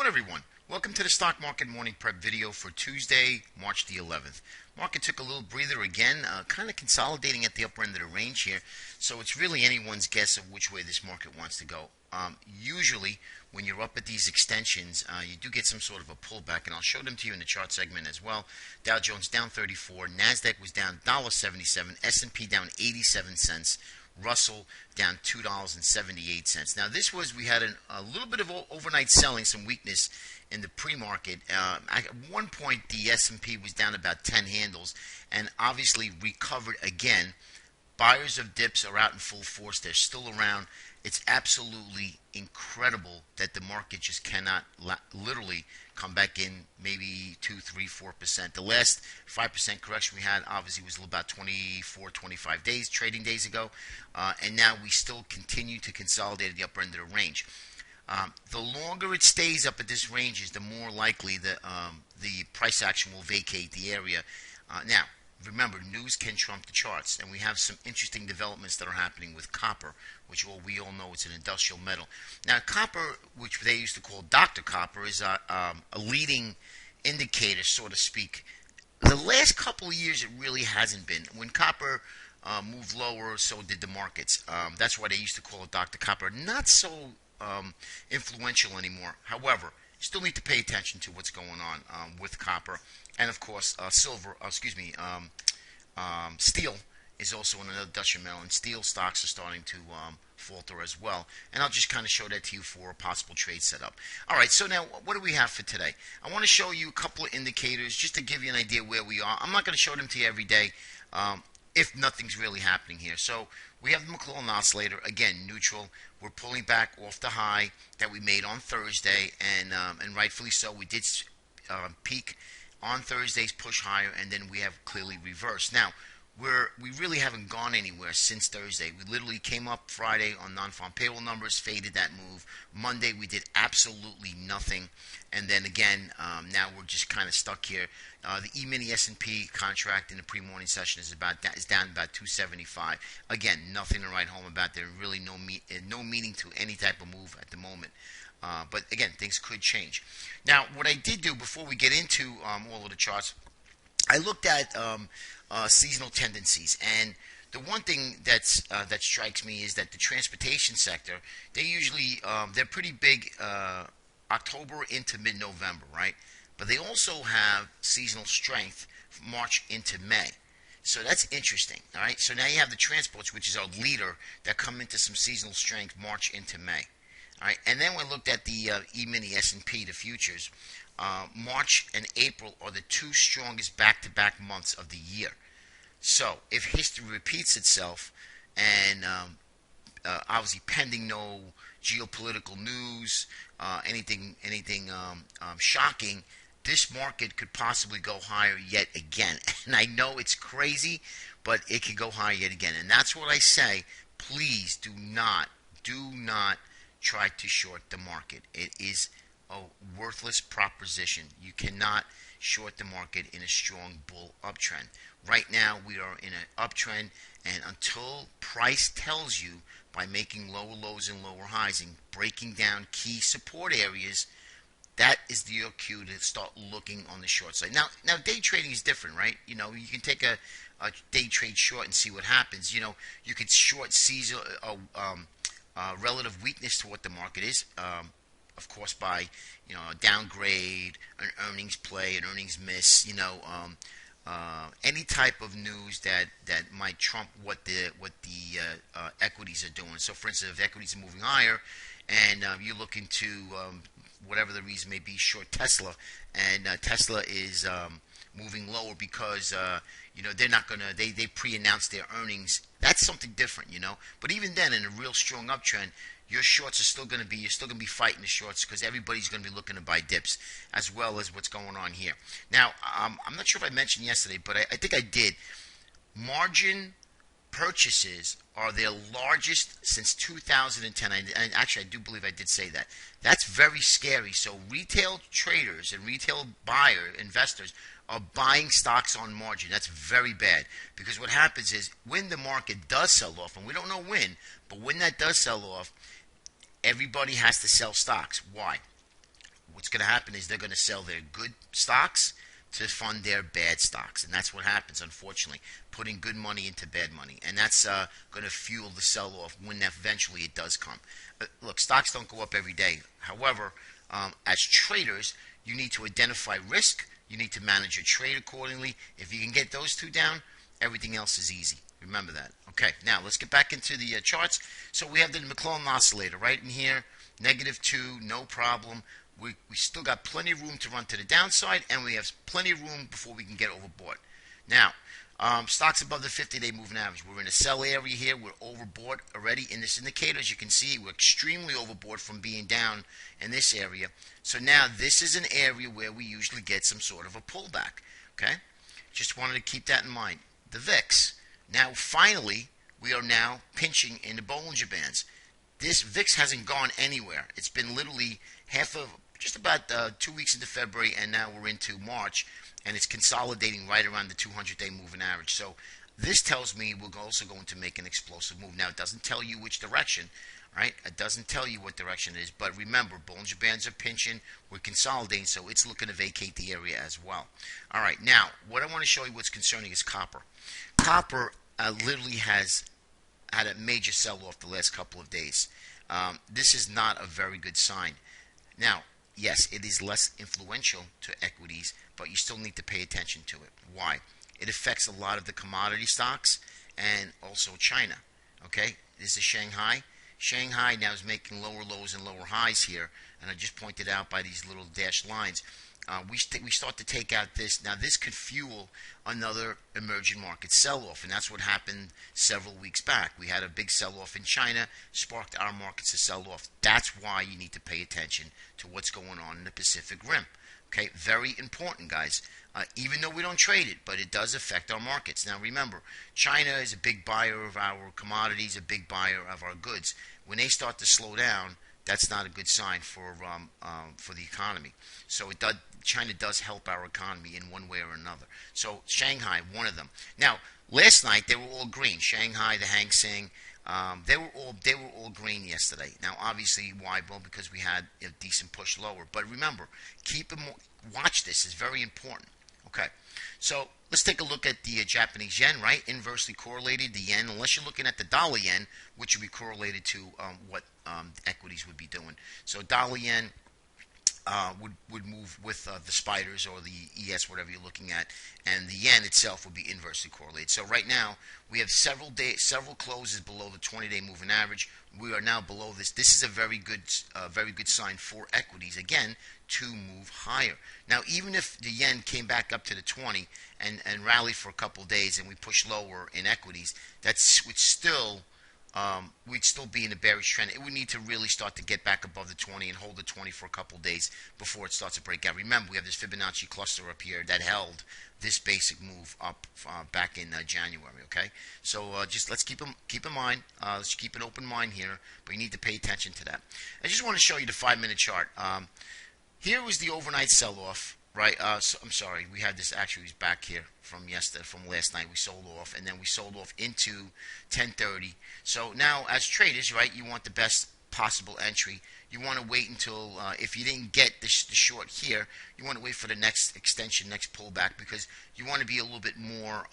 on, everyone? Welcome to the Stock Market Morning Prep video for Tuesday, March the 11th. Market took a little breather again, kind of consolidating at the upper end of the range here. So it's really anyone's guess of which way this market wants to go. Usually, when you're up at these extensions, you do get some sort of a pullback, and I'll show them to you in the chart segment as well. Dow Jones down 34, Nasdaq was down $1.77, S&P down 87 cents. Russell down $2.78. Now we had a little bit of overnight selling, some weakness in the pre-market. At one point the S&P was down about 10 handles and obviously recovered again. Buyers of dips are out in full force. They're still around. It's absolutely incredible that the market just cannot literally come back in maybe 2, 3, 4%. The last 5% correction we had obviously was about 24, 25 days, trading days ago. And now we still continue to consolidate at the upper end of the range. The longer it stays up at this range is the more likely that the price action will vacate the area. Now, remember, news can trump the charts, and we have some interesting developments that are happening with copper, which we all know it's an industrial metal. Now, copper, which they used to call Dr. Copper, is a leading indicator, so to speak. The last couple of years, it really hasn't been. When copper moved lower, so did the markets. That's why they used to call it Dr. Copper. Not so influential anymore. However, still need to pay attention to what's going on with copper, and of course steel is also an industrial metal, and steel stocks are starting to falter as well. And I'll just kind of show that to you for a possible trade setup. All right, so now what do we have for today? I want to show you a couple of indicators just to give you an idea where we are. I'm not going to show them to you every day if nothing's really happening here. So we have the McClellan oscillator, again, neutral. We're pulling back off the high that we made on Thursday, and rightfully so. We did peak on Thursday's push higher, and then we have clearly reversed. Now, we really haven't gone anywhere since Thursday. We literally came up Friday on non-farm payroll numbers, faded that move. Monday, we did absolutely nothing. And then again, now we're just kind of stuck here. The E-mini S&P contract in the pre-morning session is down about 275. Again, nothing to write home about. There's really no meaning to any type of move at the moment. But again, things could change. Now, what I did do before we get into all of the charts, I looked at seasonal tendencies, and the one thing that strikes me is that the transportation sector, they're pretty big October into mid-November, right? But they also have seasonal strength from March into May. So that's interesting, all right? So now you have the transports, which is our leader, that come into some seasonal strength March into May. All right, and then we looked at the E-mini S&P, the futures. March and April are the two strongest back-to-back months of the year. So if history repeats itself, and obviously pending no geopolitical news, anything shocking, this market could possibly go higher yet again. And I know it's crazy, but it could go higher yet again. And that's what I say. Please do not try to short the market. It is a worthless proposition. You cannot short the market in a strong bull uptrend. Right now we are in an uptrend, and until price tells you by making lower lows and lower highs and breaking down key support areas, that is your cue to start looking on the short side. Now day trading is different, right? You know, you can take a day trade short and see what happens. You know, you could short season relative weakness to what the market is, of course, by a downgrade, an earnings play, an earnings miss, any type of news that might trump what the equities are doing. So, for instance, if equities are moving higher, and you're looking to whatever the reason may be, short Tesla, and Tesla is moving lower because they're not gonna they pre-announced their earnings. That's something different, But even then, in a real strong uptrend, your shorts are still gonna be fighting the shorts, because everybody's gonna be looking to buy dips, as well as what's going on here. Now, I'm not sure if I mentioned yesterday, but I think I did. Margin purchases are their largest since 2010. And actually, I do believe I did say that. That's very scary. So retail traders and retail investors are buying stocks on margin. That's very bad, because what happens is when the market does sell off, and we don't know when, but when that does sell off, everybody has to sell stocks. Why? what's going to happen is they're going to sell their good stocks to fund their bad stocks, and that's what happens, unfortunately, putting good money into bad money, and that's going to fuel the sell-off when eventually it does come. Look, stocks don't go up every day. However, as traders, you need to identify risk. You need to manage your trade accordingly. If you can get those two down, everything else is easy. Remember that. Okay, now let's get back into the charts. So we have the McClellan oscillator right in here, -2, no problem. We still got plenty of room to run to the downside, and we have plenty of room before we can get overbought. Now, stocks above the 50-day moving average. We're in a sell area here. We're overbought already in this indicator. As you can see, we're extremely overbought from being down in this area. So now this is an area where we usually get some sort of a pullback. Okay? Just wanted to keep that in mind. The VIX. Now, finally, we are now pinching in the Bollinger Bands. This VIX hasn't gone anywhere. It's been literally just about 2 weeks into February, and now we're into March, and it's consolidating right around the 200-day moving average. So this tells me we're also going to make an explosive move. Now, it doesn't tell you which direction, right? It doesn't tell you what direction it is, but remember, Bollinger Bands are pinching, we're consolidating, so it's looking to vacate the area as well. All right, now, what I want to show you what's concerning is copper. Copper literally has had a major sell-off the last couple of days. This is not a very good sign. Now, yes, it is less influential to equities, but you still need to pay attention to it. Why? It affects a lot of the commodity stocks and also China. Okay, this is Shanghai. Shanghai now is making lower lows and lower highs here, and I just pointed out by these little dashed lines. We start to take out this. Now, this could fuel another emerging market sell-off, and that's what happened several weeks back. We had a big sell-off in China, sparked our markets to sell off. That's why you need to pay attention to what's going on in the Pacific Rim. Okay, very important, guys. Even though we don't trade it, but it does affect our markets. Now, remember, China is a big buyer of our commodities, a big buyer of our goods. When they start to slow down, that's not a good sign for the economy. So China does help our economy in one way or another. So Shanghai, one of them. Now, last night they were all green. Shanghai, the Hang Seng, they were all green yesterday. Now, obviously, why? Well, because we had a decent push lower. But remember, watch this. It's very important. Okay, so let's take a look at the Japanese yen, right? Inversely correlated, the yen, unless you're looking at the dollar yen, which would be correlated to what equities would be doing. So dollar yen would move with the spiders or the ES, whatever you're looking at, and the yen itself would be inversely correlated. So right now we have several closes below the 20-day moving average. We are now below this. This is a very good sign for equities again to move higher. Now, even if the yen came back up to the 20 and rallied for a couple of days, and we push lower in equities, we'd still be in a bearish trend. It would need to really start to get back above the 20 and hold the 20 for a couple of days before it starts to break out. Remember, we have this Fibonacci cluster up here that held this basic move up back in January. Okay, so just let's keep in mind. Let's keep an open mind here, but you need to pay attention to that. I just want to show you the 5-minute chart. Here was the overnight sell-off. Right, so, I'm sorry, we had this actually back here from last night. We sold off, and then we sold off into 10:30. So now, as traders, right, you want the best possible entry. You want to wait until, if you didn't get the short here, you want to wait for the next extension, next pullback, because you want to be a little bit more,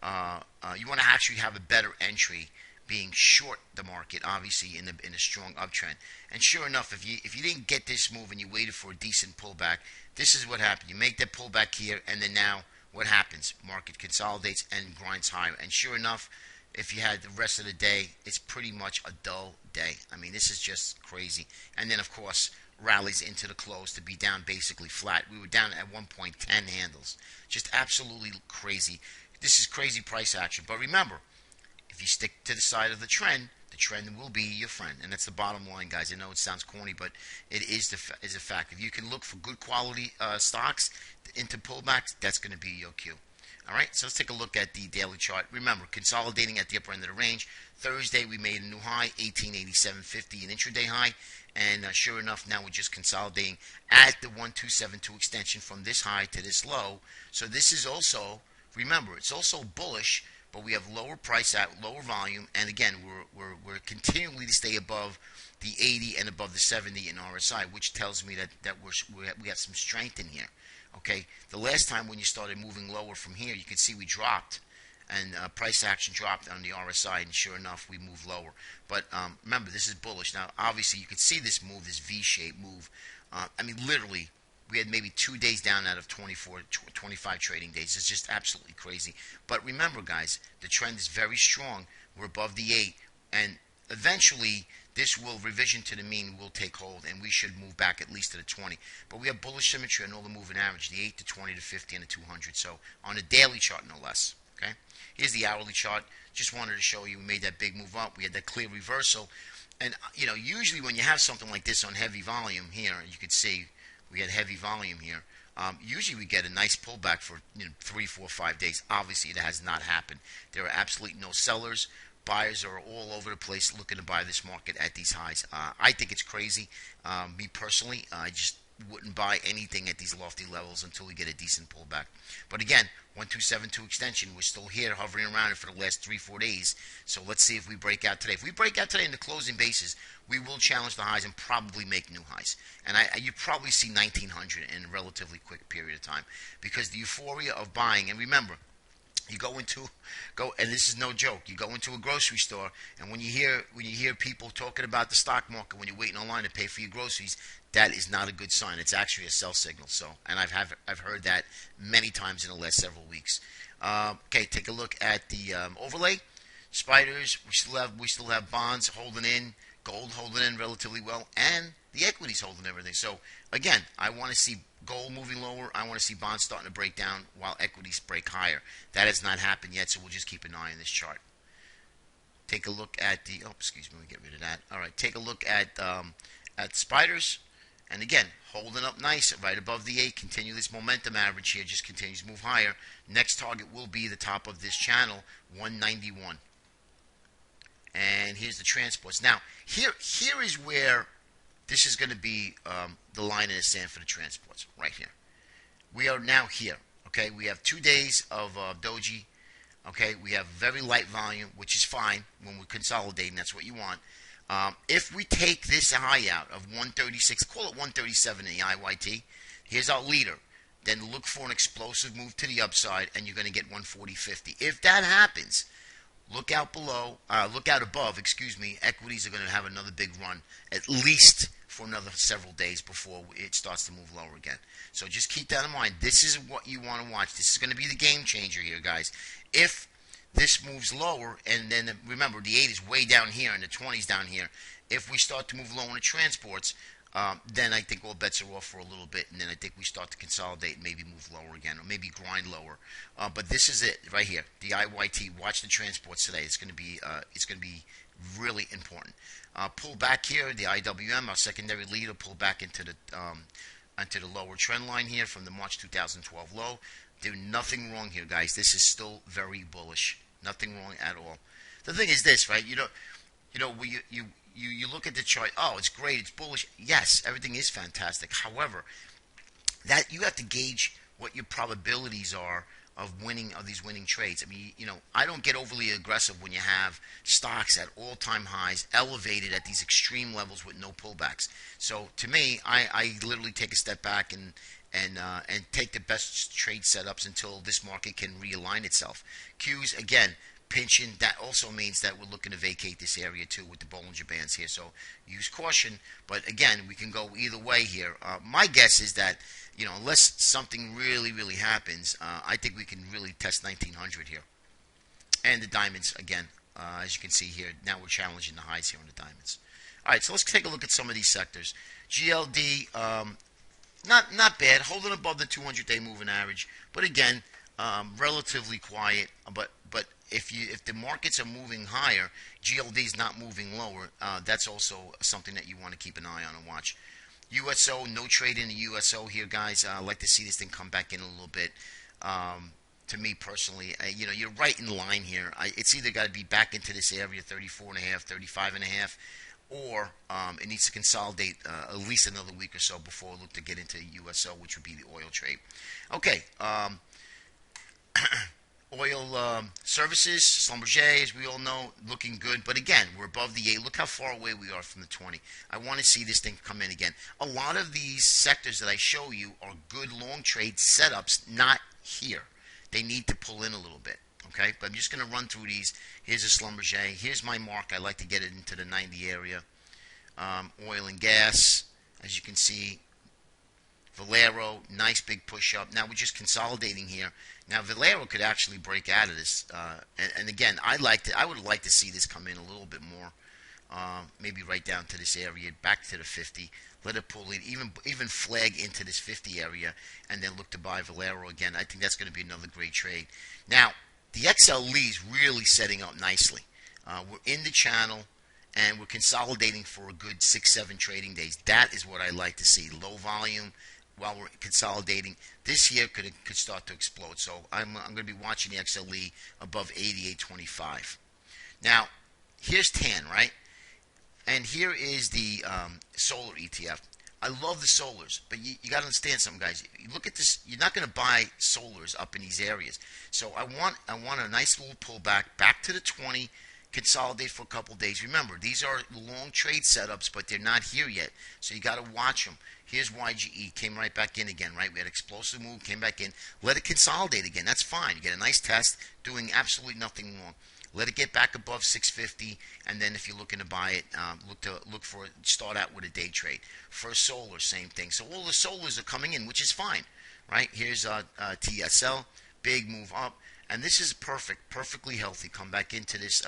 you want to actually have a better entry being short the market, obviously in a strong uptrend. And sure enough, if you didn't get this move and you waited for a decent pullback, this is what happened. You make that pullback here, and then now what happens? Market consolidates and grinds higher. And sure enough, if you had the rest of the day, it's pretty much a dull day. I mean, this is just crazy. And then, of course, rallies into the close to be down basically flat. We were down at 1.10 handles. Just absolutely crazy. This is crazy price action. But remember, if you stick to the side of the trend will be your friend, and that's the bottom line, guys. I know it sounds corny, but it is a fact. If you can look for good quality stocks into pullbacks, that's going to be your cue. All right, so let's take a look at the daily chart. Remember, consolidating at the upper end of the range. Thursday, we made a new high, 1887.50, an intraday high, and sure enough, now we're just consolidating at the 1272 extension from this high to this low. So this is also, remember, it's also bullish, but we have lower price at lower volume, and again, we're continually to stay above the 80 and above the 70 in RSI, which tells me that we have some strength in here. Okay, the last time when you started moving lower from here, you could see we dropped, and price action dropped on the RSI, and sure enough, we moved lower. But remember, this is bullish. Now, obviously, you could see this move, this V-shaped move. I mean, literally, we had maybe 2 days down out of 25 trading days. It's just absolutely crazy. But remember, guys, the trend is very strong. We're above the 8, and eventually, this will revision to the mean will take hold, and we should move back at least to the 20. But we have bullish symmetry on all the moving average, the 8 to 20 to 50 and the 200. So on a daily chart, no less. Okay. Here's the hourly chart. Just wanted to show you we made that big move up. We had that clear reversal, and usually when you have something like this on heavy volume here, you could see we had heavy volume here. Usually we get a nice pullback for 3, 4, 5 days. Obviously, it has not happened. There are absolutely no sellers. Buyers are all over the place looking to buy this market at these highs. I think it's crazy. Me personally, I just wouldn't buy anything at these lofty levels until we get a decent pullback. But again, 1272 extension, we're still here hovering around it for the last 3, 4 days. So let's see if we break out today. If we break out today in the closing basis, we will challenge the highs and probably make new highs. And you probably see 1900 in a relatively quick period of time, because the euphoria of buying, and remember, you and this is no joke, you go into a grocery store, and when you hear people talking about the stock market when you're waiting online to pay for your groceries, that is not a good sign. It's actually a sell signal. So, and I've heard that many times in the last several weeks. Okay, take a look at the overlay. Spiders, we still have bonds holding in, gold holding in relatively well, and the equities holding everything. So again, I want to see gold moving lower. I want to see bonds starting to break down while equities break higher. That has not happened yet, so we'll just keep an eye on this chart. Take a look at the, excuse me, let me get rid of that. All right, take a look at spiders. And again, holding up nice right above the 8. Continue this momentum average here. Just continues to move higher. Next target will be the top of this channel, 191. And here's the transports. Now, here is where this is going to be the line in the sand for the transports, right here. We are now here, okay? We have 2 days of doji, okay? We have very light volume, which is fine when we're consolidating. That's what you want. If we take this high out of 136, call it 137 in the IYT, here's our leader. Then look for an explosive move to the upside, and you're going to get 140.50. If that happens, look out above, equities are going to have another big run, at least for another several days before it starts to move lower again. So just keep that in mind. This is what you want to watch. This is going to be the game changer here, guys. If this moves lower, and then remember, the 8 is way down here and the 20 is down here. If we start to move lower in the transports, then I think all bets are off for a little bit, and then I think we start to consolidate and maybe move lower again, or maybe grind lower. But this is it right here, the IYT. Watch the transports today. It's going to be really important. Pull back here, the IWM, our secondary leader, pull back into the lower trend line here from the March 2012 low. There's nothing wrong here, guys. This is still very bullish. Nothing wrong at all. The thing is this, right? You look at the chart. Oh, it's great. It's bullish. Yes, everything is fantastic. However, that you have to gauge what your probabilities are of these winning trades. I mean, I don't get overly aggressive when you have stocks at all-time highs, elevated at these extreme levels with no pullbacks. So to me, I literally take a step back and take the best trade setups until this market can realign itself. Qs, again, pinching. That also means that we're looking to vacate this area too with the Bollinger Bands here. So use caution. But again, we can go either way here. My guess is that, unless something really, really happens, I think we can really test 1900 here. And the diamonds, again, as you can see here, now we're challenging the highs here on the diamonds. All right, so let's take a look at some of these sectors. GLD, not bad, holding above the 200-day moving average, but again, relatively quiet. But if the markets are moving higher, GLD is not moving lower. That's also something that you want to keep an eye on and watch. USO, no trade in the USO here, guys. I'd like to see this thing come back in a little bit. To me personally, you're right in line here. It's either got to be back into this area, 34.5, 35.5, or it needs to consolidate at least another week or so before we look to get into USO, which would be the oil trade. Okay, oil Services, Schlumberger, as we all know, looking good. But again, we're above the 8. Look how far away we are from the 20. I want to see this thing come in again. A lot of these sectors that I show you are good long trade setups, not here. They need to pull in a little bit. Okay, but I'm just going to run through these. Here's a Schlumberger. Here's my mark. I like to get it into the 90 area. Oil and gas, as you can see. Valero, nice big push up. Now we're just consolidating here. Now Valero could actually break out of this. And again, I would like to see this come in a little bit more. Maybe right down to this area, back to the 50. Let it pull in, even flag into this 50 area, and then look to buy Valero again. I think that's going to be another great trade. Now, the XLE is really setting up nicely. We're in the channel, and we're consolidating for a good 6-7 trading days. That is what I like to see. Low volume while we're consolidating. This here could start to explode. So I'm going to be watching the XLE above 88.25. Now, here's TAN, right? And here is the solar ETF. I love the solars, but you got to understand something, guys. You look at this. You're not going to buy solars up in these areas. So I want a nice little pullback back to the 20. Consolidate for a couple days. Remember, these are long trade setups, but they're not here yet. So you got to watch them. Here's YGE. Came right back in again, right? We had explosive move, came back in. Let it consolidate again. That's fine. You get a nice test, doing absolutely nothing wrong. Let it get back above 650, and then if you're looking to buy it, start out with a day trade. For solar, same thing. So all the solars are coming in, which is fine, right? Here's TSL, big move up, and this is perfectly healthy. Come back into this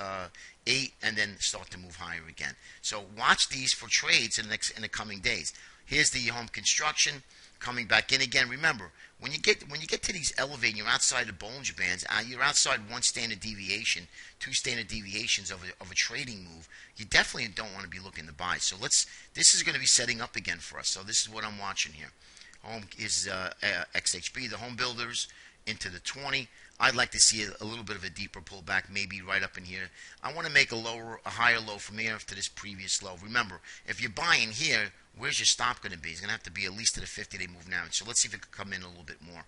8, and then start to move higher again. So watch these for trades in the coming days. Here's the home construction coming back in again. Remember, when you get to these elevating, you're outside the Bollinger Bands. You're outside 1 standard deviation, 2 standard deviations of a trading move. You definitely don't want to be looking to buy. So this is going to be setting up again for us. So this is what I'm watching here. Home is XHB, the home builders into the 20. I'd like to see a little bit of a deeper pullback, maybe right up in here. I want to make a higher low from here to this previous low. Remember, if you're buying here, where's your stop going to be? It's going to have to be at least to the 50-day moving average. So let's see if it can come in a little bit more.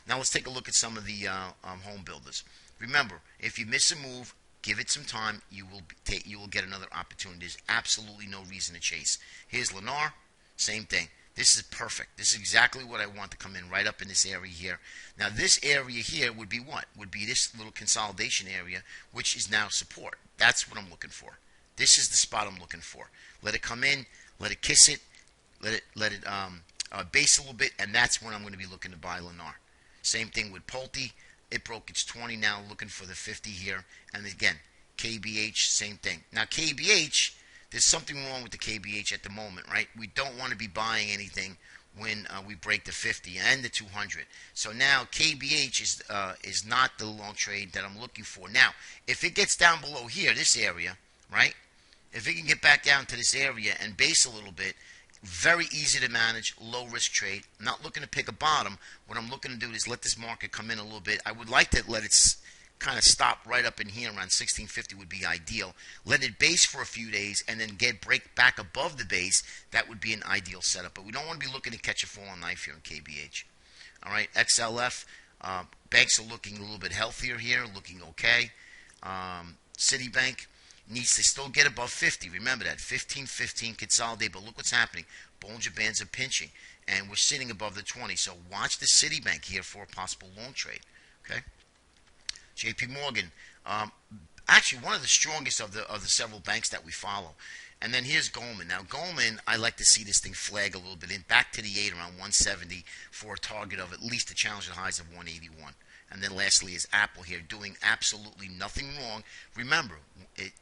Now let's take a look at some of the home builders. Remember, if you miss a move, give it some time. You will get another opportunity. There's absolutely no reason to chase. Here's Lennar, same thing. This is perfect. This is exactly what I want to come in right up in this area here. Now this area here would be what? Would be this little consolidation area, which is now support. That's what I'm looking for. This is the spot I'm looking for. Let it come in. Let it kiss it. Let it base a little bit, and that's when I'm going to be looking to buy Lennar. Same thing with Pulte. It broke its 20 now, looking for the 50 here. And again, KBH, same thing. Now KBH, there's something wrong with the KBH at the moment, right? We don't want to be buying anything when we break the 50 and the 200. So now KBH is not the long trade that I'm looking for. Now, if it gets down below here, this area, right? If it can get back down to this area and base a little bit, very easy to manage, low risk trade. I'm not looking to pick a bottom. What I'm looking to do is let this market come in a little bit. I would like to let it kind of stop right up in here around 1650 would be ideal. Let it base for a few days and then break back above the base. That would be an ideal setup. But we don't want to be looking to catch a falling knife here in KBH. All right, XLF, banks are looking a little bit healthier here, looking okay. Citibank needs to still get above 50. Remember that, 15.15 consolidate, but look what's happening. Bollinger Bands are pinching, and we're sitting above the 20. So watch the Citibank here for a possible long trade. Okay. JP Morgan, actually one of the strongest of the several banks that we follow. And then here's Goldman. Now Goldman, I like to see this thing flag a little bit in, back to the 8 around 170 for a target of at least a challenge at highs of 181. And then lastly is Apple here, doing absolutely nothing wrong. Remember,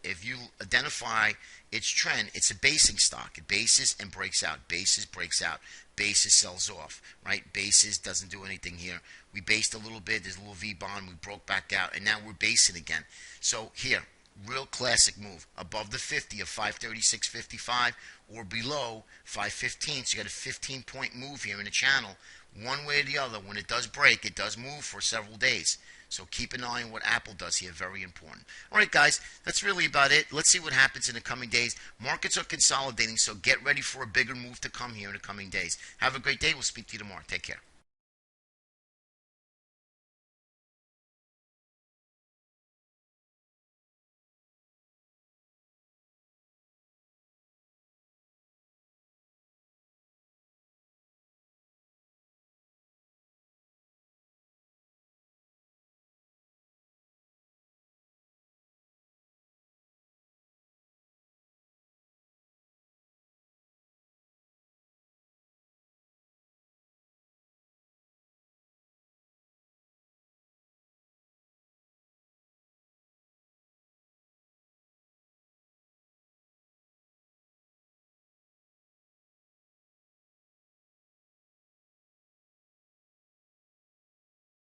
if you identify its trend, it's a basing stock. It bases and breaks out. Bases, breaks out. Bases, sells off. Right? Bases doesn't do anything here. We based a little bit. There's a little V-bond. We broke back out. And now we're basing again. So here, real classic move. Above the 50 of 536.55 or below 515. So you got a 15-point move here in the channel. One way or the other, when it does break, it does move for several days. So keep an eye on what Apple does here. Very important. All right, guys, that's really about it. Let's see what happens in the coming days. Markets are consolidating, so get ready for a bigger move to come here in the coming days. Have a great day. We'll speak to you tomorrow. Take care.